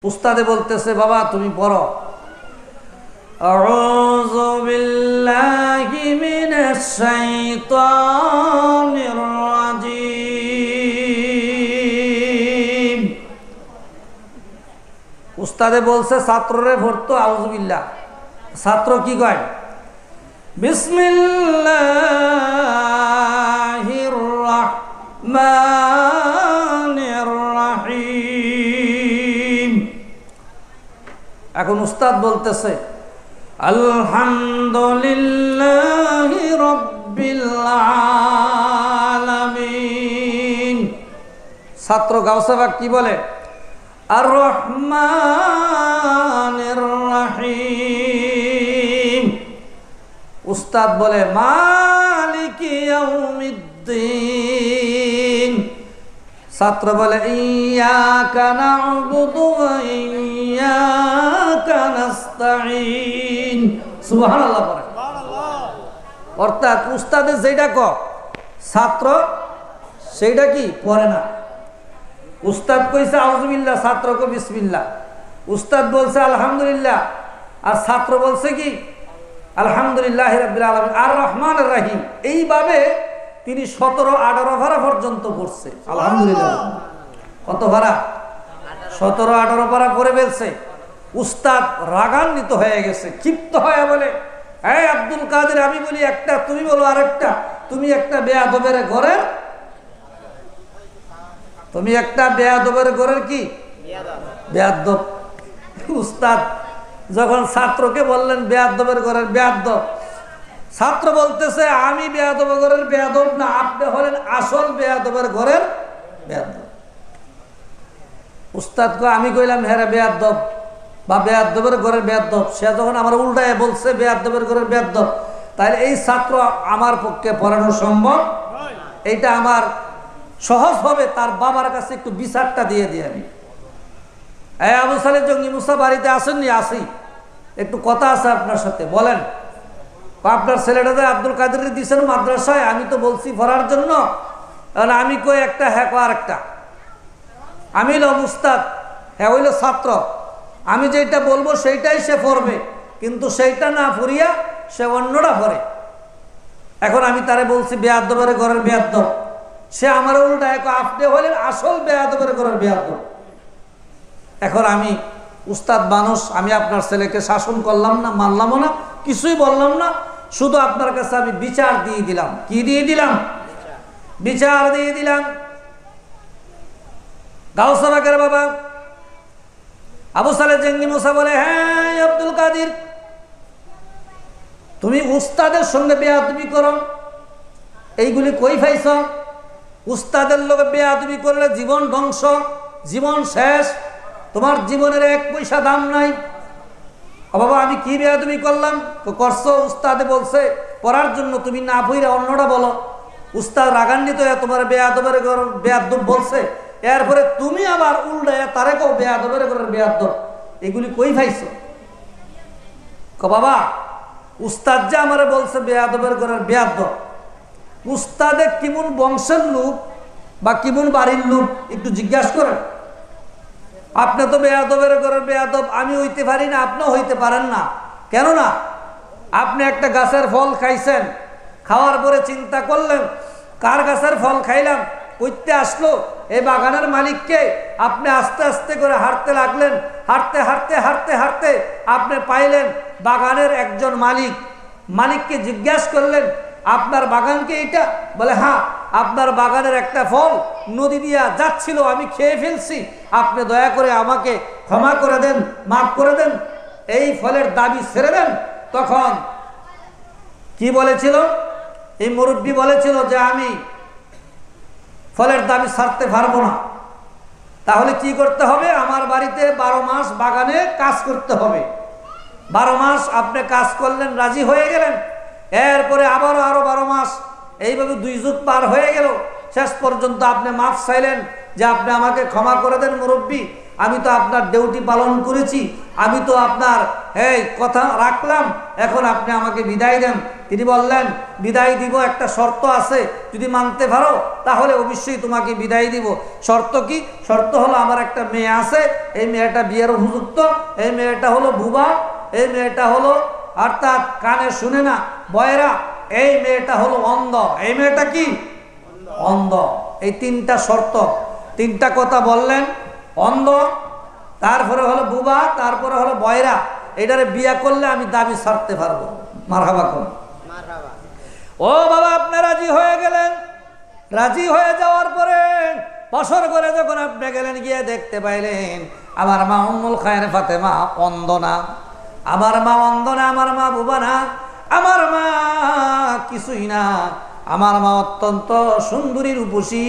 উস্তাদে বলতেছে বাবা তুমি পড়ো, আউযু বিল্লাহি মিনাশ শাইতানির রাজিম। উস্তাদে বলছে ছাত্ররে পড়তো আউযু বিল্লাহ, ছাত্র কি কয় বিসমিল্লাহির রাহমানির রাহিম। এখন উস্তাদ বলতেছে আলহামদুলিল্লাহি রাব্বিল আলামিন। ছাত্র গাউসাবাগ কি বলে আর রহমানির রাহিম। উস্তাদ বলে মালিকি ইয়াউমিদ্দিন। ছাত্র বলে ইয়াকা না'বুদু ওয়া ইয়াকা নাস্তাঈন। সুবহানাল্লাহ পড়ে। অর্থাৎ উস্তাদে যেটা কয় ছাত্র সেইটা কি পড়ে না। উস্তাদ কইছে আউযুবিল্লাহ, ছাত্র কো বিসমিল্লাহ। উস্তাদ বলছে আলহামদুলিল্লাহ আর ছাত্র বলছে কি আলহামদুলিল্লাহি রাব্বিল আলামিন আর রহমানির রহিম। এইভাবে তিনি 17-18 ভাড়া পর্যন্ত পড়ছে। আলহামদুলিল্লাহ কত ভাড়া? 17-18 ভাড়া করে ফেলছে। উস্তাদ রাগান্বিত হয়ে গেছে, ক্ষিপ্ত হয়ে বলে এই আব্দুল কাদের, আমি বলি একটা তুমি বলো আরেকটা, তুমি একটা বেয়াদবের ঘরের, তুমি একটা বেয়াদবের ঘরের কি বেয়াদব। উস্তাদ যখন ছাত্রকে বললেন বেয়াদবের ঘরের বেয়াদব, ছাত্র বলতেছে আমি বেয়াদবের ঘরের বেয়াদব না, আপনি হলেন আসল বেয়াদবের ঘরের বেয়াদব। উস্তাদ কয় আমি কইলাম হ্যাঁ বেয়াদব বা বেয়াদবের ঘরের বেয়াদব। সে যখন আমার উল্টায় বলছে বেয়াদবের ঘরের বেয়াদব, তাহলে এই ছাত্র আমার পক্ষে পড়ানো সম্ভব। এইটা আমার সহজভাবে তার বাবার কাছে একটু বিচারটা দিয়ে দিই আমি। এই আবু সালেহ জঙ্গি মুসা বাড়িতে আসেননি? আসি, একটু কথা আছে আপনার সাথে, বলেন। আপনার ছেলেটা যে আব্দুল কাদের দিয়েছেন মাদ্রাসায়, আমি তো বলছি পড়ার জন্য, আমি কই একটা হ্যাঁ আর একটা। আমি হইল উস্তাদ, হ্যাঁ হইল ছাত্র, আমি যেটা বলবো সেইটাই সে পড়বে, কিন্তু সেইটা না পড়িয়া সে অন্যটা পড়ে। এখন আমি তারে বলছি বেয়াদবের ঘরের বেয়াদব, সে আমার উল্টা আপনি হলেন আসল বেয়াদবের ঘরের বেয়াদব। এখন আমি উস্তাদ মানুষ, আমি আপনার ছেলেকে শাসন করলাম না, মানলামও না, কিছুই বললাম না, শুধু আপনার কাছে আমি বিচার দিয়ে দিলাম। কি দিয়ে দিলাম? বিচার দিয়ে দিলাম। গাউসাবাগের বাবা আবু সালেহ জঙ্গি মুসা বলে হ্যাঁ আব্দুল কাদের, তুমি উস্তাদের সঙ্গে বেয়াদবি করো, এইগুলি কই পাইছ? উস্তাদের লোকে বেয়াদবি করলে জীবন ধ্বংস, জীবন শেষ, তোমার জীবনের 1 পয়সা দাম নাই। বাবা আমি কি বেয়াদবি করলাম? করছো উস্তাদে বলছে পড়ার জন্য, তুমি না পড়া অন্যটা বলো। উস্তাদ রাগান্বিত হয়ে তোমার বেয়াদবের ঘর বেয়াদব বলছে, এরপরে তুমি আবার উল্টায় তারে কও বেয়াদবের ঘরের বেয়াদব, এগুলি কই পাইছো? বাবা উস্তাদ যে আমারে বলছে বেয়াদবের ঘরের বেয়াদব, উস্তাদে কেমন বংশের লোক বা কেমন বাড়ির লোক একটু জিজ্ঞাসা করেন। আপনি তো বেয়াদবের ঘরের বেয়াদব, আমি হইতে পারি না, আপনিও হইতে পারেন না। কেননা আপনি একটা গাছের ফল খাইছেন, খাওয়ার পরে চিন্তা করলেন কার গাছের ফল খাইলাম, কইতে আসলো এই বাগানের মালিককে। আপনি আস্তে আস্তে করে হাঁটতে লাগলেন, হাঁটতে হাঁটতে হাঁটতে হাঁটতে আপনি পাইলেন বাগানের একজন মালিক। মালিককে জিজ্ঞাসা করলেন আপনার বাগানকে এইটা? বলে হ্যাঁ, আপনার বাগানের একটা ফল নদী দিয়া যাচ্ছিল, আমি খেয়ে ফেলছি, আপনি দয়া করে আমাকে ক্ষমা করে দেন, মাফ করে দেন, এই ফলের দাবি ছেড়ে দেন। তখন কি বলেছিল এই মুরব্বী? বলেছিল যে আমি ফলের দাবি ছাড়তে পারবো না। তাহলে কি করতে হবে? আমার বাড়িতে 12 মাস বাগানে কাজ করতে হবে। 12 মাস আপনি কাজ করলেন, রাজি হয়ে গেলেন। এরপরে আবারও আরো 12 মাস, এইভাবে 2 যুগ পার হয়ে গেল। শেষ পর্যন্ত আপনি মাফ চাইলেন যে আপনি আমাকে ক্ষমা করে দেন মুরব্বী, আমি তো আপনার ডিউটি পালন করেছি, আমি তো আপনার কথা রাখলাম, এখন আপনি আমাকে বিদায় দেন। তিনি বললেন, বিদায় দিব, একটা শর্ত আছে, যদি মানতে পারো তাহলে অবশ্যই তোমাকে বিদায় দিব। শর্ত কি? শর্ত হলো আমার একটা মেয়ে আছে, এই মেয়েটা বিয়ের উপযুক্ত, এই মেয়েটা হলো বুবা, এই মেয়েটা হলো অর্থাৎ কানে শুনে না, বয়রা, এই মেয়েটা হলো অন্ধ। এই মেয়েটা কি? অন্ধ। এই তিনটা শর্ত, তিনটা কথা বললেন। অন্ধ, তারপরে হলো বুবা, তারপরে হলো বয়রা। এটারে বিয়া করলে আমি দাবি ছাড়তে পারবো। মারহাবা করুন। ও বাবা, আপনি রাজি হয়ে গেলেন। রাজি হয়ে যাওয়ার পরে বছর করে যখন আপনি গেলেন, গিয়ে দেখতে পাইলেন আমার মা উম্মুল খায়ের ফাতেমা অন্ধ না, আমার মা অন্ধ না, আমার মা বুবা না, আমার মা কিছুই না, আমার মা অত্যন্ত সুন্দরী রূপসী।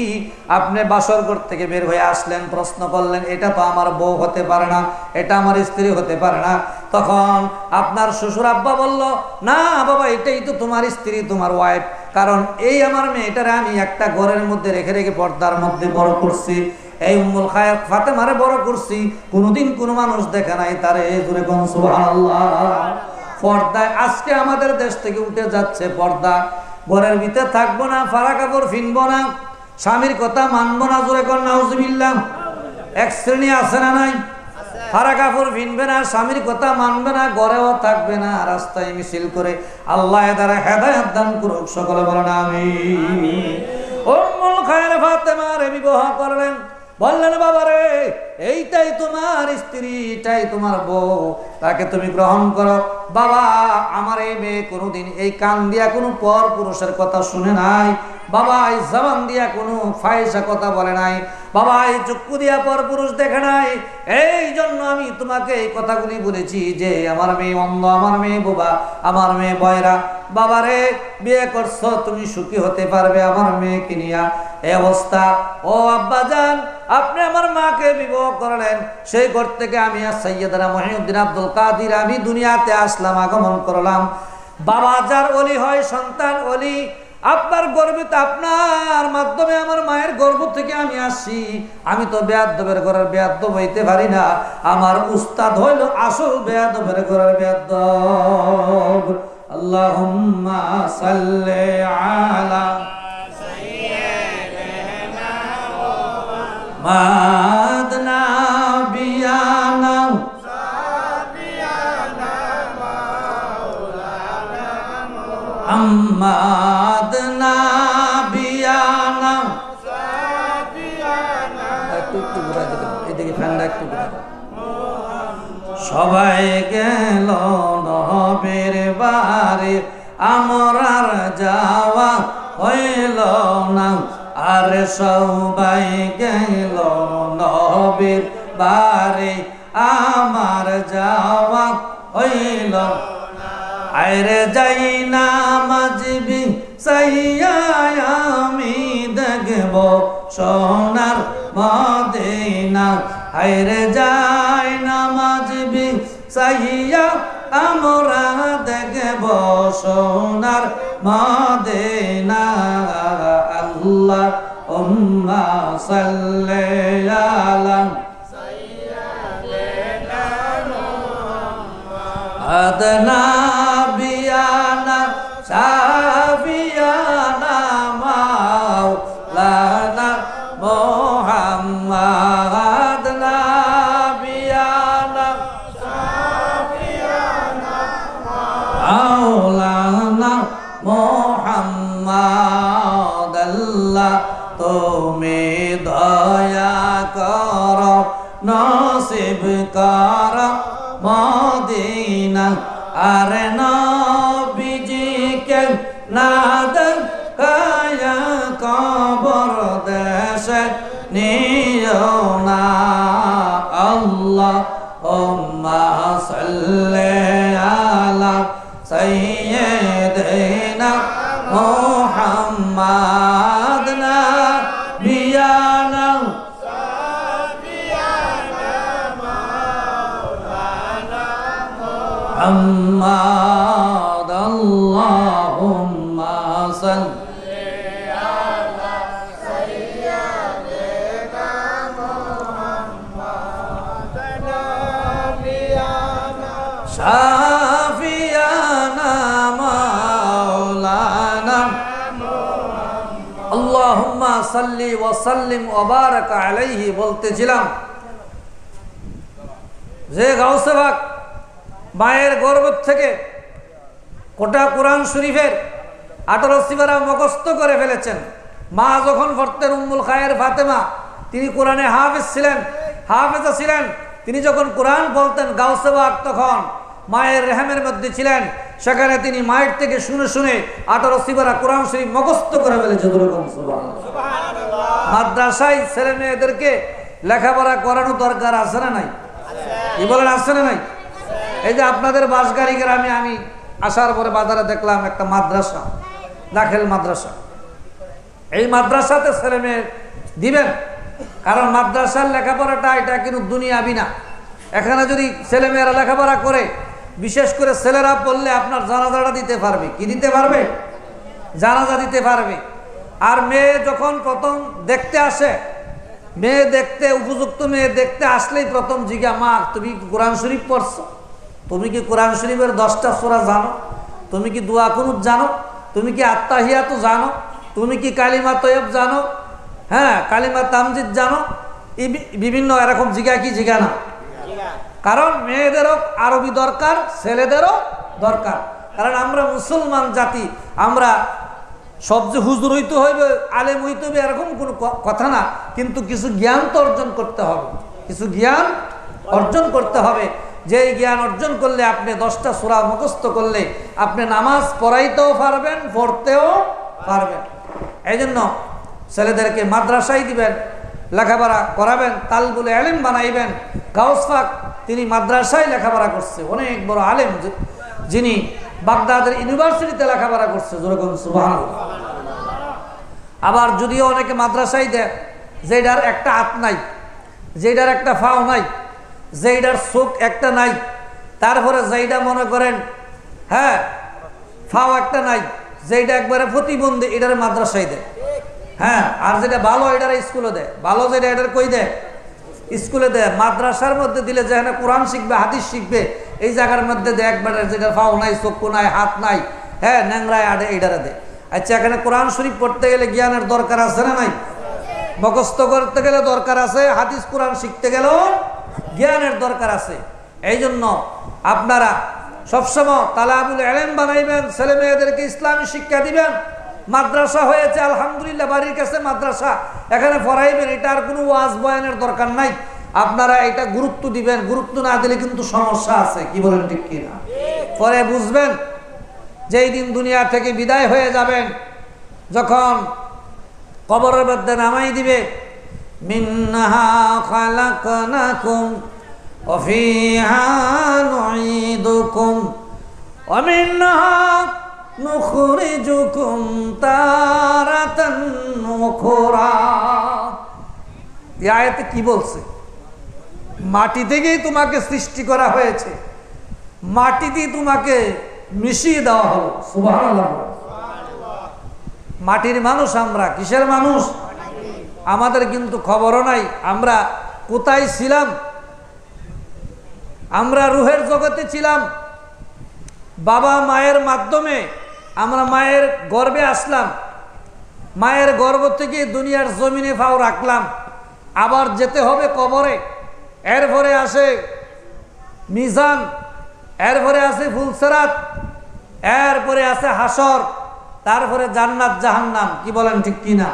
আপনি বাসর ঘর থেকে বের হয়ে আসলেন, প্রশ্ন করলেন, এটা তো আমার বউ হতে পারে না, এটা আমার স্ত্রী হতে পারে না। তখন আপনার শ্বশুর আব্বা বলল, না বাবা, এটাই তো তোমার স্ত্রী, তোমার ওয়াইফ। কারণ এই আমার মেয়েটারে আমি একটা ঘরের মধ্যে রেখে রেখে পর্দার মধ্যে বড় করছি, এই উম্মুল খায়ের ফাতেমারে বড় করছি, কোনোদিন কোনো মানুষ দেখে নাই তারে। জোরে কোন সুবহানাল্লাহ। পর্দায় আজকে আমাদের দেশ থেকে উঠে যাচ্ছে পর্দা। ঘরের ভিতরে থাকবো না, ফাড়া কাপড় ফিনবো না, স্বামীর কথা মানবো না। জোরে কোন নাউজুবিল্লাহ। এক শ্রেণী আছে না নাই? ফাড়া কাপড় ফিনবে না, স্বামীর কথা মানবে না, ঘরেও থাকবে না, রাস্তায় মিছিল করে। আল্লাহ এদারে হেদায়েত দান করুক, সকলে বলেন আমিন। উম্মুল খায়ের ফাতেমারে বিবাহ করলেন। বললেন, বাবারে, এইটাই তোমার স্ত্রী, এটাই তোমার বউ, তাকে তুমি গ্রহণ করো। বাবা, আমার এই মেয়ে কোনোদিন এই কান দিয়া কোনো পর পুরুষের কথা শুনে নাই, বাবা এই জবান দিয়া কোনো ফাহিশা কথা বলে নাই, বাবা এই চক্ষু দিয়া পর পুরুষ দেখে নাই। এই জন্য আমি তোমাকে এই কথাগুলি বলেছি যে আমার মেয়ে অন্ধ, আমার মেয়ে বোবা, আমার মেয়ে বয়রা। বাবারে, বিয়ে করছো, তুমি সুখী হতে পারবে আমার মেয়েকে নিয়া। এই অবস্থা। ও আব্বাজান, আপনি আমার মাকে বিবাহ করলেন, সেই ঘর থেকে আমি আর সৈয়দনা মহিউদ্দিন আব্দুল কাদির আমি দুনিয়াতে আসলাম, আগমন করলাম। বাবা যার ওলি হয়, সন্তান ওলি। আপনার গর্বিত, আপনার মাধ্যমে আমার মায়ের গর্ভ থেকে আমি আসছি। আমি তো বেয়াদবের ঘরের বেয়াদব হইতে পারি না, আমার উস্তাদ হইল আসল বেয়াদবের ঘরের বেয়াদব। আল্লাহুম্মা সাল্লি আলা মাদ নাবিয়ানা আম্মাদ নাবিয়ানা। একটু ঘুরাই দেবেন, এদিকে ফ্যানটা একটু ঘুরাই দেবেন। সবাই গেল নবীর বাড়ি, আমার আর যাওয়া হইল না। আর সবাই গেল নবীর বাড়ি, আমার যাওয়া হইল। আরে যাই না মাঝবি সাইয়া, আমি দেখব সোনার মদিনা। আরে যাই না মাঝবি সাইয়া, আমরা দেখব সোনার মদিনা। আল্লাহ উম্মা সাল্লি আলা আদনা বিয়ানা সাফিয়ানা মাওলানা মুহাম্মদ নাবিয়ানা সাফিয়ানা মাওলানা মুহাম্মদ। আল্লাহ তুমি দয়া করো, নসিব করো মদিনা। আর নবীজিকে নাদন কায়া কবর দেশে নিও না। আল্লাহুম্মা সাল্লি আলা সাইয়্যিদিনা মুহাম্মাদ নাবিয়ানা محمد اللهم صل على سيدنا محمد। শাফিয়ানা মাওলানা আল্লাহুম্মা সাল্লি ওয়া সাল্লিম ওয়া বারাক আলাইহি বলতেছিলাম যে গাউসে পাক মায়ের গর্ভ থেকে গোটা কোরআন শরীফের 18 সিপারা মুখস্থ করে ফেলেছেন। মা যখন পড়তেন উম্মুল খায়ের ফাতেমা, তিনি কোরআনে হাফেজ ছিলেন, হাফেজা ছিলেন। তিনি যখন কোরআন বলতেন গাউসে পাক তখন মায়ের রেহেমের মধ্যে ছিলেন, সেখানে তিনি মায়ের থেকে শুনে শুনে 18 সিপারা কোরআন শরীফ মুখস্থ করে ফেলেছেন। মাদ্রাসায় ছেলে মেয়েদেরকে লেখাপড়া করানো দরকার আছে না নাই? কি বলেন, আছে না নাই? এই যে আপনাদের বাসগাড়ি গ্রামে আমি আসার পরে বাজারে দেখলাম একটা মাদ্রাসা, দাখিল মাদ্রাসা। এই মাদ্রাসাতে ছেলে মেয়ে দিবেন, কারণ মাদ্রাসার লেখাপড়াটা এটা কিন্তু দুনিয়াবি না। এখানে যদি ছেলে মেয়েরা লেখাপড়া করে, বিশেষ করে ছেলেরা পড়লে আপনার জানাজাটা দিতে পারবে। কি দিতে পারবে? জানাজা দিতে পারবে। আর মেয়ে যখন প্রথম দেখতে আসে, মেয়ে দেখতে উপযুক্ত মেয়ে দেখতে আসলেই প্রথম জিজ্ঞা, মা তুমি কোরআন শরীফ পড়ছো? তুমি কি কোরআন শরীফের 10টা সূরা জানো? তুমি কি দোয়া কুনুত জানো? তুমি কি আত্তাহিয়াতু জানো? তুমি কি কালিমা তয়্যব জানো? হ্যাঁ, কালিমা তামজিদ জানো? এই বিভিন্ন এরকম জিজ্ঞা কি জিজ্ঞা না? কারণ মেয়েদেরও আরবি দরকার, ছেলেদেরও দরকার। কারণ আমরা মুসলমান জাতি, আমরা সব যে হুজুর হইতে হইবে, আলেম হইতে হবে এরকম কোনো কথা না, কিন্তু কিছু জ্ঞান তো অর্জন করতে হবে, কিছু জ্ঞান অর্জন করতে হবে। যে জ্ঞান অর্জন করলে আপনি 10টা সূরা মুখস্থ করলে আপনি নামাজ পড়াইতেও পারবেন, পড়তেও পারবেন। এই জন্য ছেলেদেরকে মাদ্রাসায় দিবেন, লেখাপড়া করাবেন, তালবুল ইলম বানাইবেন। গাউস পাক তিনি মাদ্রাসায় লেখাপড়া করছে, অনেক বড় আলেম, যিনি বাগদাদের ইউনিভার্সিটিতে লেখাপড়া করছে। যেরকম সুবহানাল্লাহ। আবার যদিও অনেকে মাদ্রাসায় দেয় যেটার একটা হাত নাই, যেটার একটা পাও নাই, যেটার চোখ একটা নাই, তারপরে যেটা মনে করেন হ্যাঁ পাও একটা নাই, যেটা একবারে প্রতিবন্ধী, এটার মাদ্রাসায় দেয়। হ্যাঁ, আর যেটা ভালো এটার স্কুলে দেয়, ভালো যেটা এটার কই দেয়? স্কুলে দেয়। মাদ্রাসার মধ্যে দিলে যেখানে কোরআন শিখবে, হাদিস শিখবে, এই জায়গার মধ্যে দেয় একবারে যেটা পাও নাই, চক্ষু নাই, হাত নাই, হ্যাঁ ন্যাংরায় আডে এইটারে দেয়। আচ্ছা, এখানে কোরআন শরীফ পড়তে গেলে জ্ঞানের দরকার আছে না নাই? মুখস্থ করতে গেলে দরকার আছে, হাদিস কোরআন শিখতে গেলেও জ্ঞানের দরকার আছে। এই জন্য আপনারা সবসময় তালাবুল ইলম বানাইবেন, ছেলে মেয়েদেরকে ইসলামী শিক্ষা দিবেন। মাদ্রাসা হয়েছে আলহামদুলিল্লাহ, বাড়ির কাছে মাদ্রাসা, এখানে পড়াইবেন। এটার কোনো ওয়াজ বয়ানের দরকার নাই, আপনারা এটা গুরুত্ব দিবেন। গুরুত্ব না দিলে কিন্তু সমস্যা আছে। কি বলেন, ঠিক কিনা? পরে বুঝবেন যেই দিন দুনিয়া থেকে বিদায় হয়ে যাবেন, যখন কবরের মধ্যে নামাই দিবে, মিনহা খালাকনাকুম ওয়া ফিহা নুঈদুকুম ওয়া মিনহা নুখরিজুকুম তারাতান উখরা। এই আয়াতে কি বলছে? মাটি থেকেই তোমাকে সৃষ্টি করা হয়েছে, মাটিতেই তোমাকে মিশিয়ে দেওয়া হলো। সুবহানাল্লাহ। মাটির মানুষ আমরা। কিসের মানুষ? আমাদের কিন্তু খবরও নাই আমরা কোথায় ছিলাম। আমরা রুহের জগতে ছিলাম, বাবা মায়ের মাধ্যমে আমরা মায়ের গর্ভে আসলাম, মায়ের গর্ভ থেকে দুনিয়ার জমিনে পাও রাখলাম, আবার যেতে হবে কবরে। এরপরে আসে মিজান, এরপরে আছে ফুলসেরাত, এরপরে আছে হাসর, তারপরে জান্নাত জাহান্নাম। কি বলেন, ঠিক কিনা?